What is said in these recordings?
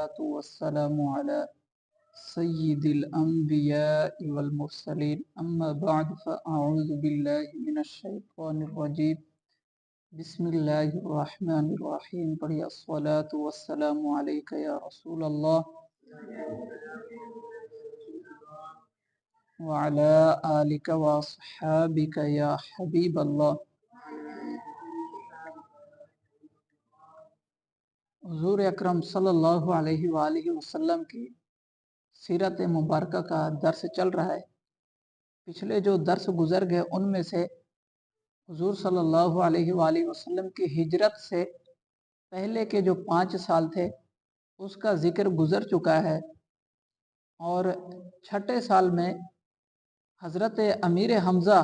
والصلاة والسلام على سيد الأنبياء والمرسلين أما بعد فأعوذ بالله من الشيطان الرجيم بسم الله الرحمن الرحيم پڑھیے الصلاة والسلام عليك يا رسول الله وعلى آلك وأصحابك يا حبيب الله۔ حضور اکرم صلی اللہ علیہ وآلہ وسلم کی سیرت مبارکہ کا درس چل رہا ہے۔ پچھلے جو درس گزر گئے ان میں سے حضور صلی اللہ علیہ وآلہ وسلم کی ہجرت سے پہلے کے جو 5 سال تھے اس کا ذکر گزر چکا ہے، اور 6 سال میں حضرت امیر حمزہ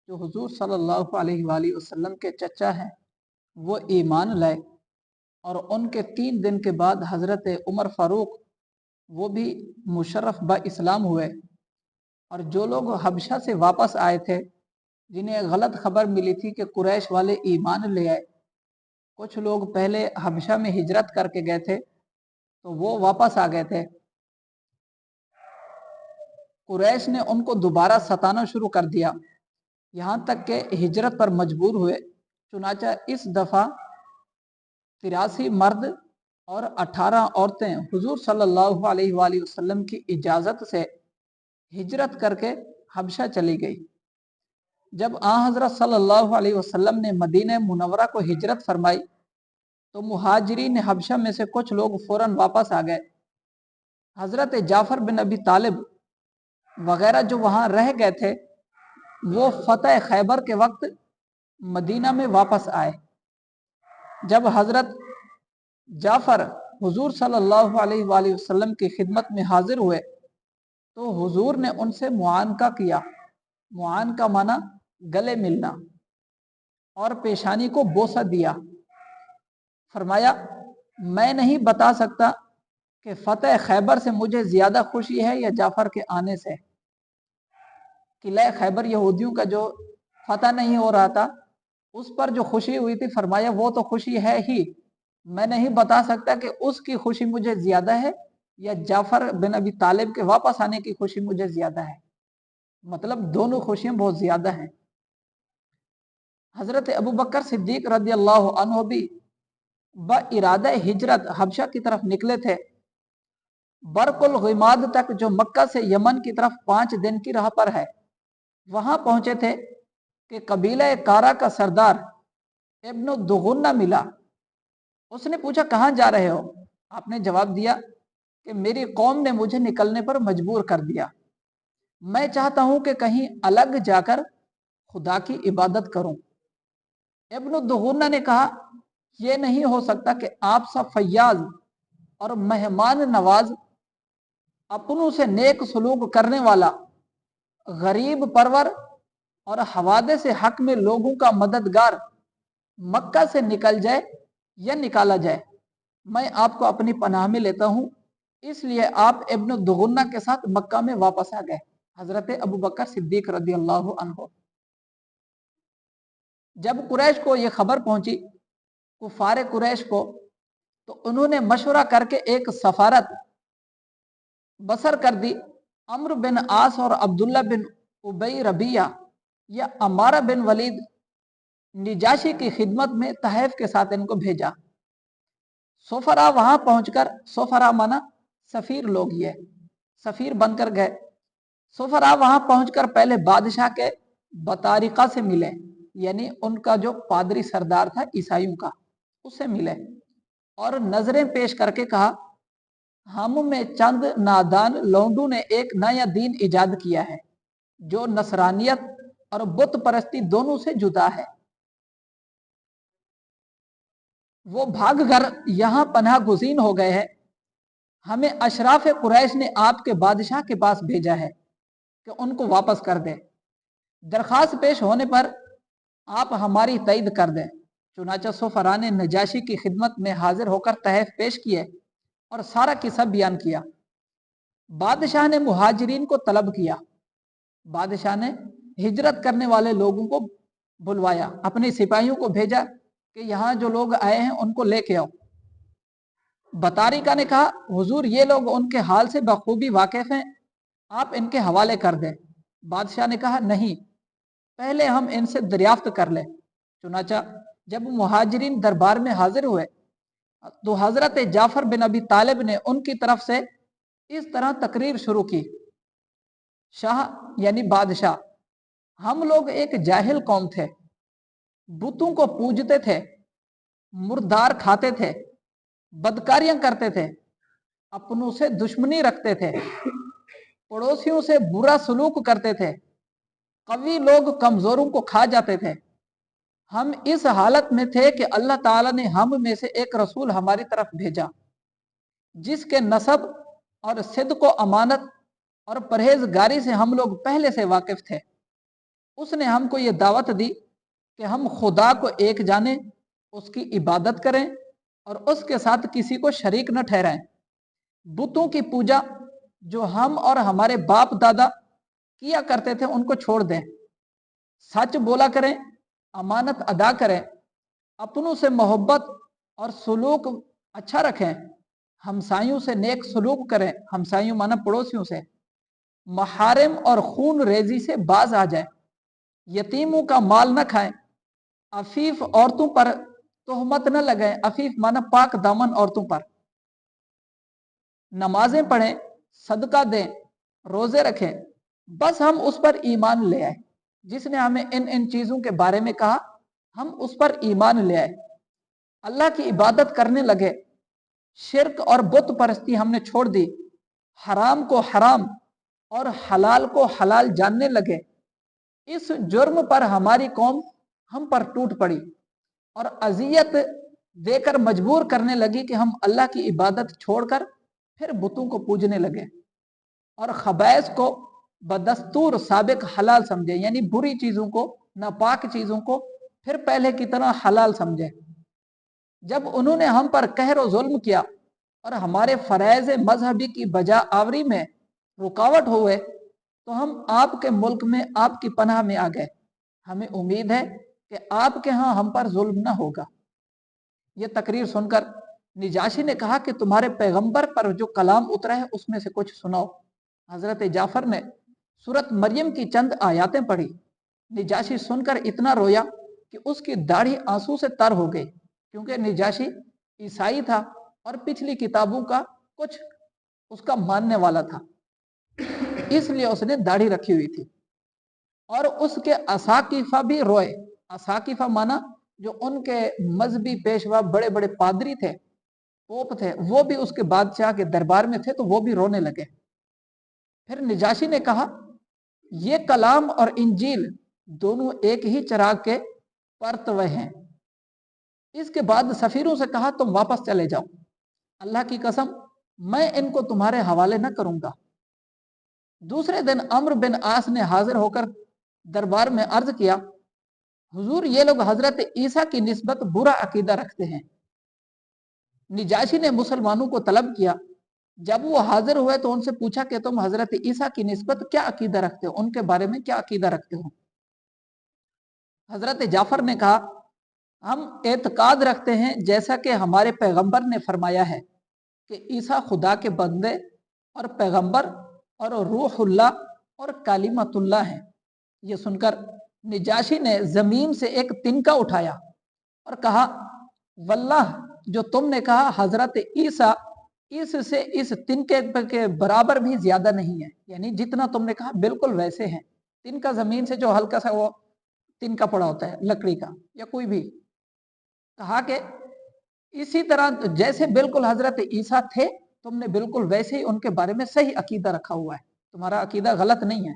جو حضور صلی اللہ علیہ وآلہ وسلم کے چچا ہیں وہ ایمان لائے، اور ان کے 3 دن کے بعد حضرت عمر فاروق وہ بھی مشرف با اسلام ہوئے۔ اور جو لوگ حبشہ سے واپس آئے تھے جنہیں غلط خبر ملی تھی کہ قریش والے ایمان لے آئے، کچھ لوگ پہلے حبشہ میں ہجرت کر کے گئے تھے تو وہ واپس آ گئے تھے، قریش نے ان کو دوبارہ ستانا شروع کر دیا یہاں تک کہ ہجرت پر مجبور ہوئے۔ چنانچہ اس دفعہ 83 مرد اور 18 عورتیں حضور صلی اللہ علیہ وآلہ وسلم کی اجازت سے ہجرت کر کے حبشہ چلی گئی۔ جب حضرت صلی اللہ علیہ وسلم نے مدینہ منورہ کو ہجرت فرمائی تو مہاجرین حبشہ میں سے کچھ لوگ فوراً واپس آ گئے۔ حضرت جعفر بن ابی طالب وغیرہ جو وہاں رہ گئے تھے وہ فتح خیبر کے وقت مدینہ میں واپس آئے۔ جب حضرت جعفر حضور صلی اللہ علیہ وآلہ وسلم کی خدمت میں حاضر ہوئے تو حضور نے ان سے معانقہ کیا۔ معانقہ معنی گلے ملنا، اور پیشانی کو بوسہ دیا۔ فرمایا میں نہیں بتا سکتا کہ فتح خیبر سے مجھے زیادہ خوشی ہے یا جعفر کے آنے سے۔ قلعہ خیبر یہودیوں کا جو فتح نہیں ہو رہا تھا اس پر جو خوشی ہوئی تھی، فرمایا وہ تو خوشی ہے ہی، میں نہیں بتا سکتا کہ اس کی خوشی مجھے زیادہ ہے یا جعفر بن ابی طالب کے واپس آنے کی خوشی مجھے زیادہ ہے۔ مطلب دونوں خوشیاں بہت زیادہ ہیں۔ حضرت ابوبکر صدیق رضی اللہ عنہ بھی بارادہ ہجرت حبشہ کی طرف نکلے تھے۔ برق الغماد تک جو مکہ سے یمن کی طرف 5 دن کی راہ پر ہے وہاں پہنچے تھے کہ قبیلہ کارا کا سردار ابن دغنہ ملا۔ اس نے پوچھا کہاں جا رہے ہو؟ آپ نے جواب دیا کہ میری قوم نے مجھے نکلنے پر مجبور کر دیا، میں چاہتا ہوں کہ کہیں الگ جا کر خدا کی عبادت کروں۔ ابن دغنہ نے کہا یہ نہیں ہو سکتا کہ آپ سا فیاض اور مہمان نواز، اپنوں سے نیک سلوک کرنے والا، غریب پرور اور حوادث حق میں لوگوں کا مددگار مکہ سے نکل جائے یا نکالا جائے۔ میں آپ کو اپنی پناہ میں لیتا ہوں۔ اس لیے آپ ابن دغنہ کے ساتھ مکہ میں واپس آ گئے۔ حضرت ابوبکر صدیق رضی اللہ عنہ جب قریش کو یہ خبر پہنچی، کفار قریش کو، تو انہوں نے مشورہ کر کے ایک سفارت بسر کر دی۔ عمرو بن عاص اور عبداللہ بن ابی ربیعہ یا عمارہ بن ولید نجاشی کی خدمت میں تحائف کے ساتھ ان کو بھیجا۔ سفرا وہاں پہنچ کر، سفرا مانا سفیر لوگ، یہ سفیر بن کر گئے۔ سفرا وہاں پہنچ کر پہلے بادشاہ کے بطارقہ سے ملے، یعنی ان کا جو پادری سردار تھا عیسائیوں کا، اس سے ملے اور نظریں پیش کر کے کہا ہم میں چند نادان لونڈوں نے ایک نیا دین ایجاد کیا ہے جو نصرانیت اور بت پرستی دونوں سے جدا ہے۔ وہ بھاگ کر یہاں پناہ گزین ہو گئے ہیں۔ ہمیں اشراف قریش نے آپ کے بادشاہ کے پاس بھیجا ہے کہ ان کو واپس کر دیں۔ درخواست پیش ہونے پر آپ ہماری تائید کر دیں۔ چنانچہ سفرا نے نجاشی کی خدمت میں حاضر ہو کر تحائف پیش کیے اور سارا قصہ بیان کیا۔ بادشاہ نے مہاجرین کو طلب کیا۔ بادشاہ نے ہجرت کرنے والے لوگوں کو بلوایا، اپنے سپاہیوں کو بھیجا کہ یہاں جو لوگ آئے ہیں ان کو لے کے آؤ۔ बतारिका ने कहा, हुजूर ये लोग उनके हाल से बखूबी वाकिफ हैं, आप इनके हवाले कर दें। बादशाह ने कहा, नहीं, पहले हम इनसे दरियाफ्त कर लें। चुनाचा जब मुहाजिरीन दरबार में हाजिर हुए तो हजरत जाफर बिन अबी तालिब ने उनकी तरफ से इस तरह तकरीर शुरू की, शाह यानी बादशाह, हम लोग एक जाहिल कौम थे, बुतों को पूजते थे, मुर्दार खाते थे, बदकारियां करते थे, अपनों से दुश्मनी रखते थे, पड़ोसियों से बुरा सलूक करते थे, कवी लोग कमजोरों को खा जाते थे। हम इस हालत में थे कि अल्लाह ताला ने हम में से एक रसूल हमारी तरफ भेजा, जिसके नसब और सिद्क को अमानत और परहेजगारी से हम लोग पहले से वाकिफ थे। उसने हमको ये दावत दी कि हम खुदा को एक जाने, उसकी इबादत करें और उसके साथ किसी को शरीक न ठहराएं। बुतों की पूजा जो हम और हमारे बाप दादा किया करते थे उनको छोड़ दें, सच बोला करें, अमानत अदा करें, अपनों से मोहब्बत और सलूक अच्छा रखें, हमसायों से नेक सलूक करें, हमसायों माना पड़ोसियों से, महारिम और खून रेजी से बाज आ जाए, यतीमों का माल न खाएं, अफीफ औरतों पर तोहमत न लगाएं, अफीफ माना पाक दामन औरतों पर, नमाजें पढ़ें, सदका दें, रोजे रखें। बस हम उस पर ईमान ले आए, जिसने हमें इन इन चीजों के बारे में कहा, हम उस पर ईमान ले आए, अल्लाह की इबादत करने लगे, शिरक और बुत परस्ती हमने छोड़ दी, हराम को हराम और हलाल को हलाल जानने लगे। इस जुर्म पर हमारी कौम हम पर टूट पड़ी और अजियत देकर मजबूर करने लगी कि हम अल्लाह की इबादत छोड़कर फिर बुतों को पूजने लगे और खबैस को बदस्तूर साबिक हलाल समझे, यानी बुरी चीजों को, नापाक चीजों को फिर पहले की तरह हलाल समझे। जब उन्होंने हम पर कहर और जुल्म किया और हमारे फरैज मजहबी की बजा आवरी में रुकावट हुए, तो हम आपके मुल्क में आपकी पनाह में आ गए। हमें उम्मीद है कि आपके यहाँ हम पर जुल्म न होगा। ये तकरीर सुनकर निजाशी ने कहा कि तुम्हारे पैगंबर पर जो कलाम उतरा है उसमें से कुछ सुनाओ। हजरत जाफर ने सूरत मरियम की चंद आयातें पढ़ी। निजाशी सुनकर इतना रोया कि उसकी दाढ़ी आंसू से तर हो गई, क्योंकि निजाशी ईसाई था और पिछली किताबों का कुछ उसका मानने वाला था, इसलिए उसने दाढ़ी रखी हुई थी। और उसके असाकिफा भी रोए। असाकिफा माना जो उनके मजहबी पेशवा बड़े बड़े पादरी थे, पोप थे, वो भी उसके बादशाह के दरबार में थे, तो वो भी रोने लगे। फिर निजाशी ने कहा, ये कलाम और इंजील दोनों एक ही चिराग के परतवे हैं। इसके बाद सफीरों से कहा, तुम वापस चले जाओ, अल्लाह की कसम मैं इनको तुम्हारे हवाले न करूंगा। दूसरे दिन अम्र बिन आस ने हाजिर होकर दरबार में अर्ज किया, हुजूर ये लोग हजरत ईसा की निस्बत बुरा अकीदा रखते हैं। निजाशी ने मुसलमानों को तलब किया। जब वो हाजिर हुए तो उनसे पूछा कि तुम हजरत ईसा की निस्बत क्या अकीदा रखते हो, उनके बारे में क्या अकीदा रखते हो। हजरत जाफर ने कहा, हम एतकाद रखते हैं जैसा कि हमारे पैगंबर ने फरमाया है कि ईसा खुदा के बंदे और पैगंबर और रूहुल्लाह और कालिमतुल्लाह हैं। ये सुनकर निजाशी ने जमीन से एक तिनका उठाया और कहा, वल्लाह जो तुमने कहा हजरत ईसा इससे इस तिनके के बराबर भी ज्यादा नहीं है, यानी जितना तुमने कहा बिल्कुल वैसे हैं। तिनका जमीन से जो हल्का सा वो तिनका पड़ा होता है लकड़ी का या कोई भी, कहा कि इसी तरह जैसे बिल्कुल हजरत ईसा थे, तुमने बिल्कुल वैसे ही उनके बारे में सही अकीदा रखा हुआ है, तुम्हारा अकीदा गलत नहीं है।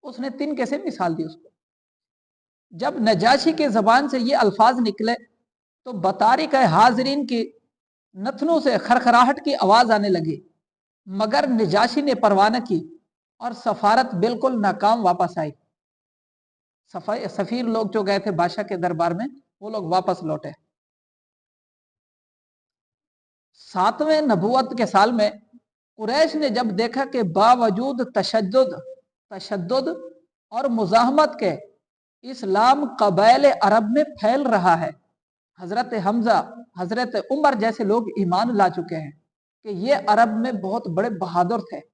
उसने तिनके से मिसाल दी उसको। जब नजाशी के जबान से ये अल्फाज निकले तो बतारिक हाजरीन की नथनों से खरखराहट की आवाज आने लगी, मगर निजाशी ने परवाह न की और सफारत बिल्कुल नाकाम वापस आई। सफीर लोग जो गए थे बादशाह के दरबार में, वो लोग वापस लौटे। 7वें नबूवत के साल में कुरैश ने जब देखा कि बावजूद तशद्दुद और मुजाहमत के इस्लाम कबाइल अरब में फैल रहा है, حضرت حمزہ، حضرت عمر جیسے لوگ ایمان لا چکے ہیں کہ یہ عرب میں بہت بڑے بہادر تھے،